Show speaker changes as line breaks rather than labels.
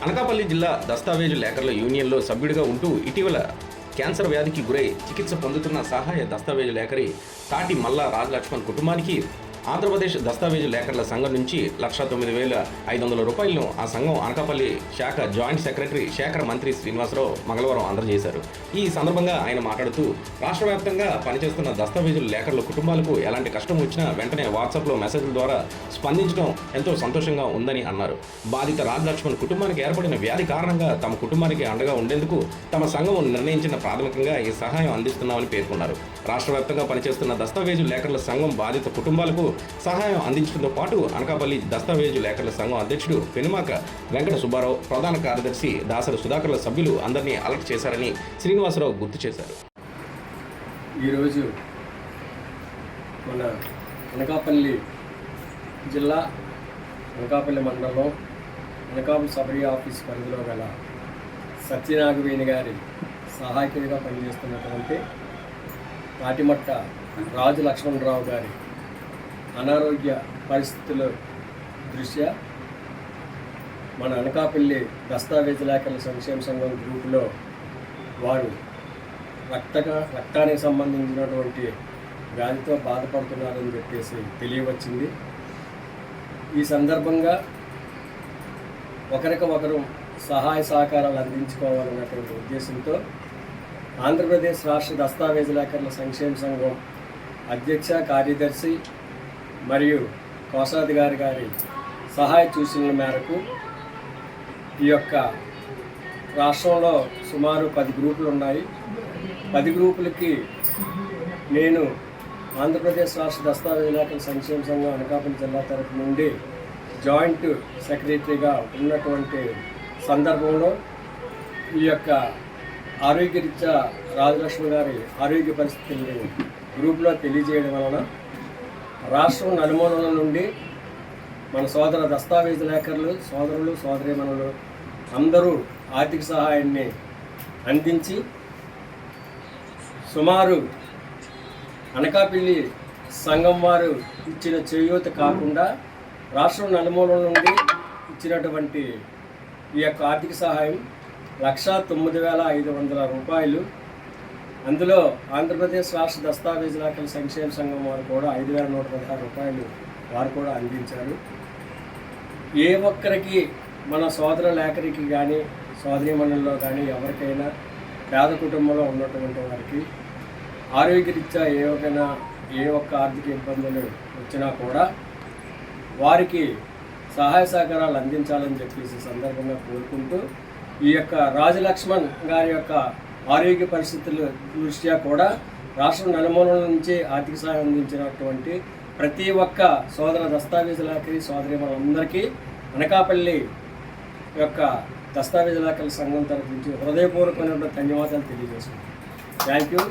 అనకాపల్లి జిల్లా దస్తావేజు లేఖర్ల యూనియన్లో సభ్యుడిగా ఉంటూ ఇటీవల క్యాన్సర్ వ్యాధికి గురై చికిత్స పొందుతున్న సహాయ దస్తావేజు లేఖరి తాటి మల్లా రాజలక్ష్మణ్ కుటుంబానికి ఆంధ్రప్రదేశ్ దస్తావేజు లేఖర్ల సంఘం నుంచి 1,09,500 రూపాయలను ఆ సంఘం అనకాపల్లి శాఖ జాయింట్ సెక్రటరీ శేఖర్ మంత్రి శ్రీనివాసరావు మంగళవారం అందజేశారు. ఈ సందర్భంగా ఆయన మాట్లాడుతూ రాష్ట్ర వ్యాప్తంగా పనిచేస్తున్న దస్తావేజుల లేఖర్ల కుటుంబాలకు ఎలాంటి కష్టం వచ్చినా వెంటనే వాట్సాప్లో మెసేజ్ల ద్వారా స్పందించడం ఎంతో సంతోషంగా ఉందని అన్నారు. బాధిత రాజలక్ష్మణ్ కుటుంబానికి ఏర్పడిన వ్యాధి కారణంగా తమ కుటుంబానికి అండగా ఉండేందుకు తమ సంఘం నిర్ణయించిన ప్రాథమికంగా ఈ సహాయం అందిస్తున్నామని పేర్కొన్నారు. రాష్ట్ర వ్యాప్తంగా పనిచేస్తున్న దస్తావేజు లేఖర్ల సంఘం బాధిత కుటుంబాలకు సహాయం అందించడంతో పాటు అనకాపల్లి దస్తావేజు లేఖర్ల సంఘం అధ్యక్షుడు పెనుమాక వెంకట సుబ్బారావు, ప్రధాన కార్యదర్శి దాసరి సుధాకర్ల సభ్యులు అందరినీ అలర్ట్ చేశారని శ్రీనివాసరావు గుర్తు చేశారు.
ఈరోజు మన అనకాపల్లి జిల్లా అనకాపల్లి మండలంలో అనకాపల్లి సబరీ ఆఫీస్ పరిధిలో గల సత్యనాగవేణి గారి సహాయకుడిగా పనిచేస్తున్నటువంటి తాటిమట్ట రాజు లక్ష్మణరావు గారి అనారోగ్య పరిస్థితుల దృష్ట్యా మన అనకాపల్లి దస్తావేజు లేఖర్ల సంక్షేమ సంఘం గ్రూపులో వారు రక్తానికి సంబంధించినటువంటి వ్యాధితో బాధపడుతున్నారని చెప్పేసి తెలియవచ్చింది. ఈ సందర్భంగా ఒకరికొకరు సహాయ సహకారాలు అందించుకోవాలన్నటువంటి ఉద్దేశంతో ఆంధ్రప్రదేశ్ రాష్ట్ర దస్తావేజు లేఖర్ల సంక్షేమ సంఘం అధ్యక్ష కార్యదర్శి మరియు కోశాధికారి గారి సహాయ సూచనల మేరకు ఈ యొక్క రాష్ట్రంలో సుమారు 10 గ్రూపులు ఉన్నాయి. 10 గ్రూపులకి నేను ఆంధ్రప్రదేశ్ రాష్ట్ర దస్తావేజు లేఖర్ల సంక్షేమ సంఘం అనకాపల్లి జిల్లా తరఫు నుండి జాయింట్ సెక్రటరీగా ఉన్నటువంటి సందర్భంలో ఈ యొక్క ఆరోగ్యరీత్యా రాజలక్ష్మి గారి ఆరోగ్య పరిస్థితుల్ని గ్రూపులో తెలియజేయడం వలన రాష్ట్రం నలుమూలల నుండి మన సోదర దస్తావేజు లేఖర్లు సోదరులు సోదరీమణులు అందరూ ఆర్థిక సహాయాన్ని అందించి సుమారు అనకాపల్లి సంఘం వారు ఇచ్చిన చేయూత కాకుండా రాష్ట్రం నలుమూలల నుండి ఇచ్చినటువంటి ఈ యొక్క ఆర్థిక సహాయం 1,09,500 రూపాయలు. అందులో ఆంధ్రప్రదేశ్ రాష్ట్ర దస్తావేజు లేఖర్ల సంక్షేమ సంఘం వారు కూడా 5,116 రూపాయలు వారు కూడా అందించారు. ఏ ఒక్కరికి మన సోదర లేఖరికి కానీ సోదరీమణుల్లో కానీ ఎవరికైనా పేద కుటుంబంలో ఉన్నటువంటి వారికి ఆరోగ్యరీత్యా ఏ ఒక్క ఆర్థిక ఇబ్బందులు వచ్చినా కూడా వారికి సహాయ సహకారాలు అందించాలని చెప్పేసి సందర్భంగా కోరుకుంటూ ఈ యొక్క రాజలక్ష్మణ్ గారి యొక్క ఆరోగ్య పరిస్థితుల దృష్ట్యా కూడా రాష్ట్రం నలుమూలల నుంచి ఆర్థిక సహాయం అందించినటువంటి ప్రతి ఒక్క సోదర దస్తావేజు లేఖరి సోదరీమణులందరికీ అనకాపల్లి యొక్క దస్తావేజు లేఖర్ల సంఘం తరఫు నుంచి హృదయపూర్వకమైనటువంటి ధన్యవాదాలు తెలియజేస్తున్నాను. Thank you.